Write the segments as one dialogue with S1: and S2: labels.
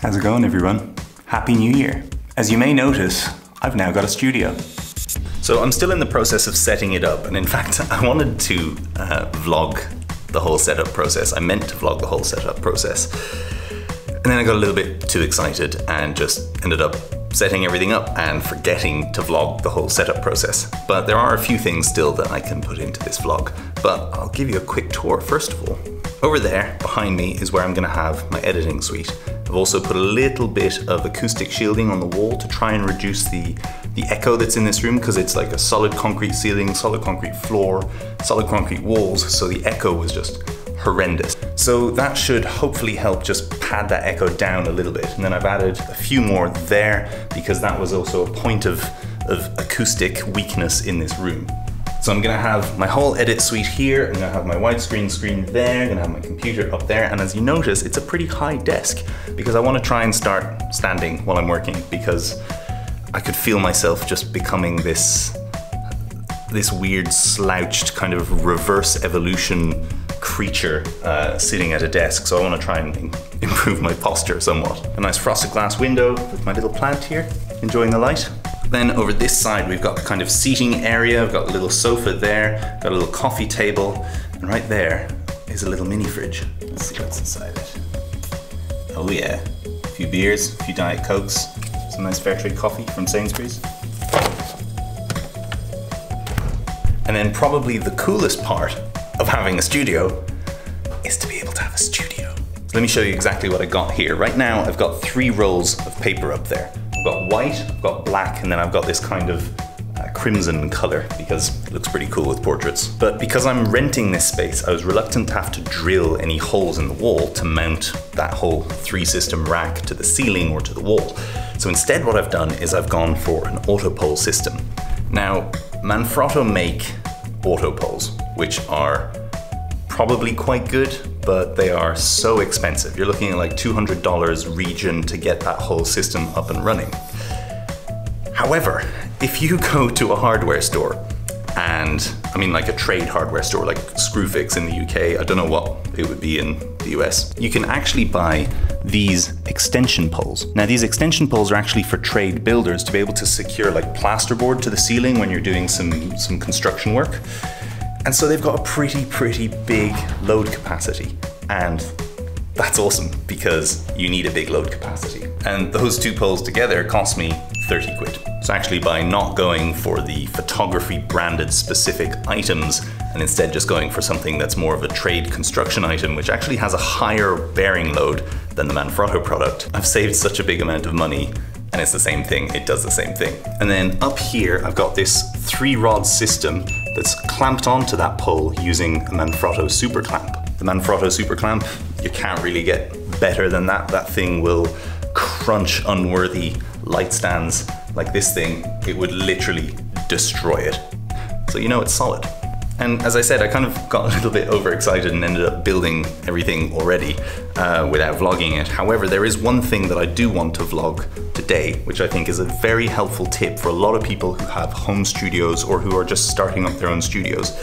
S1: How's it going, everyone? Happy New Year. As you may notice, I've now got a studio. So I'm still in the process of setting it up, and in fact, I wanted to vlog the whole setup process. I meant to vlog the whole setup process. And then I got a little bit too excited and just ended up setting everything up and forgetting to vlog the whole setup process. But there are a few things still that I can put into this vlog, but I'll give you a quick tour first of all. Over there, behind me, is where I'm gonna have my editing suite. I've also put a little bit of acoustic shielding on the wall to try and reduce the echo that's in this room, because it's like a solid concrete ceiling, solid concrete floor, solid concrete walls, so the echo was just horrendous. So that should hopefully help just pad that echo down a little bit. And then I've added a few more there because that was also a point of acoustic weakness in this room. So I'm gonna have my whole edit suite here, I'm gonna have my widescreen screen there, I'm gonna have my computer up there, and as you notice, it's a pretty high desk because I wanna try and start standing while I'm working, because I could feel myself just becoming this weird slouched kind of reverse evolution creature sitting at a desk. So I wanna try and improve my posture somewhat. A nice frosted glass window with my little plant here, enjoying the light. Then over this side, we've got the kind of seating area. I've got a little sofa there, got a little coffee table, and right there is a little mini fridge. Let's see what's inside it. Oh yeah, a few beers, a few Diet Cokes, some nice fair trade coffee from Sainsbury's. And then probably the coolest part of having a studio is to be able to have a studio. So let me show you exactly what I got here. Right now, I've got 3 rolls of paper up there. I've got white, I've got black, and then I've got this kind of crimson color because it looks pretty cool with portraits. But because I'm renting this space, I was reluctant to have to drill any holes in the wall to mount that whole 3-system rack to the ceiling or to the wall. So instead what I've done is I've gone for an autopole system. Now, Manfrotto make autopoles, which are probably quite good, but they are so expensive. You're looking at like $200 region to get that whole system up and running. However, if you go to a hardware store, and I mean like a trade hardware store like Screwfix in the UK, I don't know what it would be in the US, you can actually buy these extension poles. Now these extension poles are actually for trade builders to be able to secure like plasterboard to the ceiling when you're doing some construction work. And so they've got a pretty big load capacity, and that's awesome because you need a big load capacity. And those 2 poles together cost me 30 quid. So actually by not going for the photography branded specific items and instead just going for something that's more of a trade construction item, which actually has a higher bearing load than the Manfrotto product, I've saved such a big amount of money, and it's the same thing, it does the same thing. And then up here, I've got this 3-rod system that's clamped onto that pole using a Manfrotto super clamp. The Manfrotto super clamp, you can't really get better than that. That thing will crunch unworthy light stands like this thing. It would literally destroy it. So you know it's solid. And as I said, I kind of got a little bit overexcited and ended up building everything already without vlogging it. However, there is one thing that I do want to vlog today, which I think is a very helpful tip for a lot of people who have home studios or who are just starting up their own studios.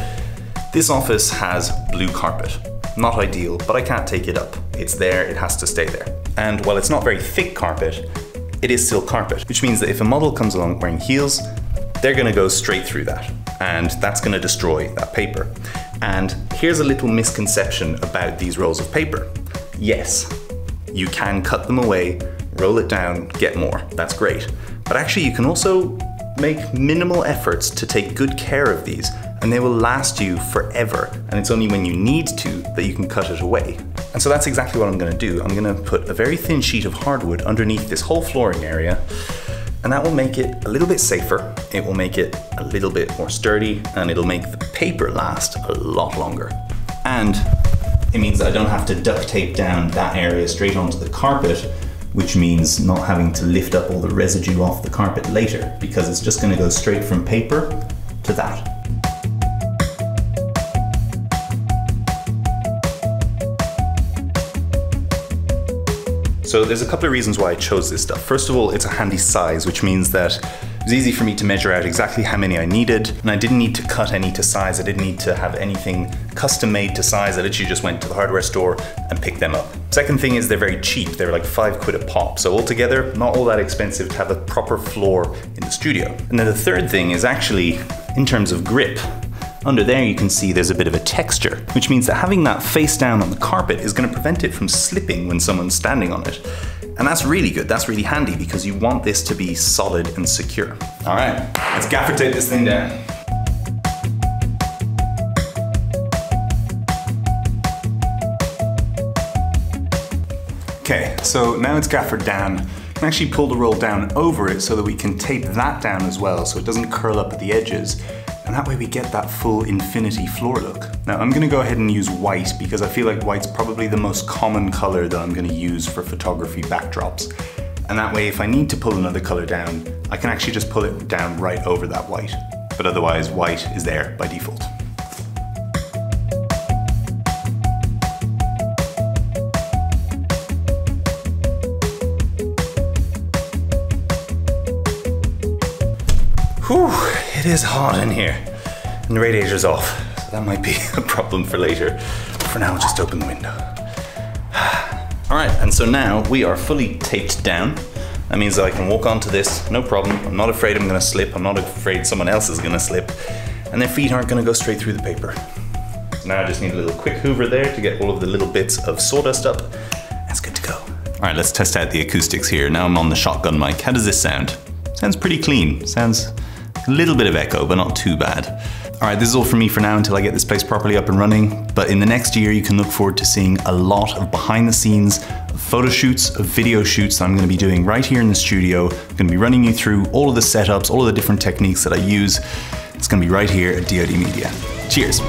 S1: This office has blue carpet. Not ideal, but I can't take it up. It's there, it has to stay there. And while it's not very thick carpet, it is still carpet, which means that if a model comes along wearing heels, they're gonna go straight through that, and that's gonna destroy that paper. And here's a little misconception about these rolls of paper. Yes, you can cut them away, roll it down, get more, that's great. But actually you can also make minimal efforts to take good care of these, and they will last you forever. And it's only when you need to that you can cut it away. And so that's exactly what I'm gonna do. I'm gonna put a very thin sheet of hardwood underneath this whole flooring area, and that will make it a little bit safer, it will make it a little bit more sturdy, and it'll make the paper last a lot longer. And it means that I don't have to duct tape down that area straight onto the carpet, which means not having to lift up all the residue off the carpet later, because it's just gonna go straight from paper to that. So there's a couple of reasons why I chose this stuff. First of all, it's a handy size, which means that It was easy for me to measure out exactly how many I needed, and I didn't need to cut any to size. I didn't need to have anything custom made to size. I literally just went to the hardware store and picked them up. Second thing is they're very cheap. They're like £5 a pop. So altogether, not all that expensive to have a proper floor in the studio. And then the third thing is actually in terms of grip. Under there you can see there's a bit of a texture, which means that having that face down on the carpet is going to prevent it from slipping when someone's standing on it. And that's really good, that's really handy because you want this to be solid and secure. All right, let's gaffer tape this thing down. Okay, so now it's gaffered down. I can actually pull the roll down over it so that we can tape that down as well so it doesn't curl up at the edges. And that way we get that full infinity floor look. Now I'm gonna go ahead and use white because I feel like white's probably the most common color that I'm gonna use for photography backdrops. And that way if I need to pull another color down, I can actually just pull it down right over that white. But otherwise white is there by default. Whew, it is hot in here. And the radiator's off, so that might be a problem for later. For now, I'll just open the window. All right, and so now we are fully taped down. That means that I can walk onto this, no problem. I'm not afraid I'm gonna slip. I'm not afraid someone else is gonna slip. And their feet aren't gonna go straight through the paper. Now I just need a little quick hoover there to get all of the little bits of sawdust up. That's good to go. All right, let's test out the acoustics here. Now I'm on the shotgun mic. How does this sound? Sounds pretty clean. Sounds a little bit of echo, but not too bad. All right, this is all from me for now until I get this place properly up and running. But in the next year, you can look forward to seeing a lot of behind the scenes photo shoots, of video shoots that I'm gonna be doing right here in the studio. I'm gonna be running you through all of the setups, all of the different techniques that I use. It's gonna be right here at DoD Media. Cheers.